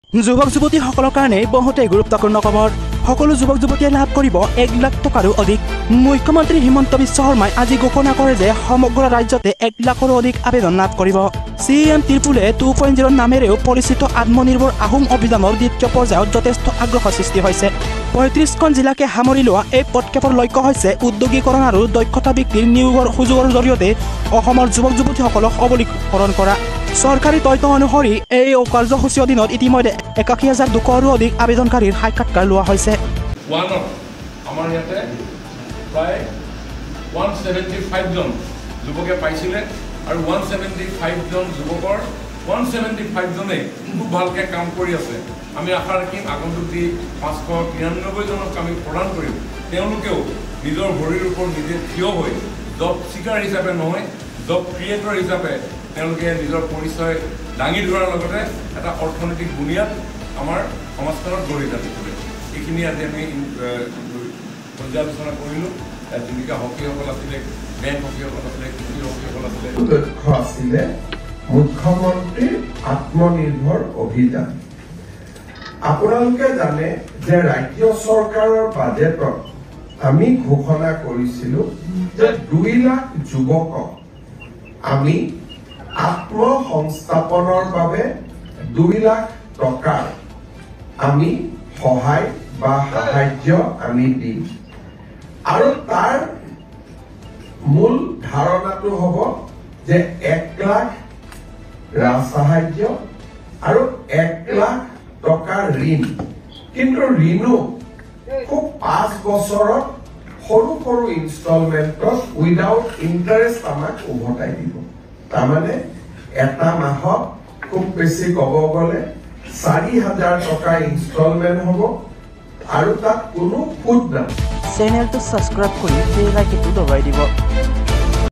যুৱক যুৱতীসকলৰ কাৰণে বহুতে গুৰুত্বপূৰ্ণ খবৰ সকলো যুৱক যুৱতীয়ে লাভ কৰিব 1 লাখ টকাৰো অধিক মুখ্যমন্ত্ৰী হিমন্ত বিশ্ব শৰ্মাই আজি ঘোষণা কৰে যে সমগ্ৰ ৰাজ্যতে 1 লাখৰো অধিক আবেদন লাভ কৰিব CM ত্ৰিপুলে 2.0 নামেৰেও পৰিচিত আত্মনিৰ্ভৰ আহোম অভিযানৰ দ্বিতীয় পৰ্যায়ত যথেষ্ট আগ্ৰহ সৃষ্টি হৈছে 35খন জিলাকে সামৰি লোৱা এই পদক্ষেপৰ লক্ষ্য হৈছে উদ্যোগীকৰণ আৰু দক্ষতা বৃদ্ধিৰ নিয়োগৰ সুযোগৰ জৰিয়তে অসমৰ যুৱক যুৱতীসকলক সবলীকৰণ কৰা চৰকাৰী তথ্য অনুসৰি এই কাৰ্যসূচীৰ অধীনত ইতিমধ্যে 81,200ৰো অধিক আবেদনকাৰীৰ সাক্ষাৎকাৰ লোৱা হৈছে আমাৰ ইয়াতে প্ৰায় 175 জন যুৱকে পাইছিলে আৰু 175 জন যুৱকৰ 175 জনে খুব ভালকৈ কাম কৰি আছে আমি আশা ৰাখিম আগন্তুক 593 জনক আমি প্ৰদান কৰিম তেওঁলোকেও নিজৰ ভৰিৰ ওপৰত নিজে থিয় হৈ জব চিকাৰ হিচাপে নহয় জব ক্ৰিয়েটৰ হিচাপে তেওঁলোকে নিজৰ পৰিচয় দাঙি ধৰাৰ লগতে এটা অৰ্থনৈতিক বুনিয়াদ আমাৰ সমাজখনত গঢ়ি তুলিব এইখিনি আজি আমি পৰ্যালোচনা কৰিলোঁ জীৱিকা হকীসকল আছিলে বেংক হকীসকল আছিলে কৃষি হকীসকল আছিলে লক্ষ্য আছিলে মুখ্যমন্ত্ৰীৰ আত্মনিৰ্ভৰ অভিযান আপোনালোকে জানে যে ৰাজ্য চৰকাৰৰ বাজেটত আমি ঘোষণা কৰিছিলোঁ যে 2 লাখ যুৱকক আমি আত্মসংস্থাপনৰ বাবে 2 লাখ টকাৰ আমি সহায় বা সাহায্য আমি দিম আৰু তাৰ মূল ধাৰণাটো হ'ব যে 1 লাখ সাহায্য আৰু 1 লাখ টকাৰ ঋণ কিন্তু ঋণো খুব 5 বছৰত সৰু সৰু ইনষ্টলমেণ্টত উইদাউট ইণ্টাৰেষ্ট আমাক উভতাই দিব তাৰমানে এটা মাহত খুব বেছি ক'ব গ'লে 4,000 টকা ইনষ্টলমেণ্ট হ'ব আৰু তাত কোনো সুদ নাই চেনেলটো সাবস্ক্ৰাইব কৰি বেল আইকনটো দবাই দিব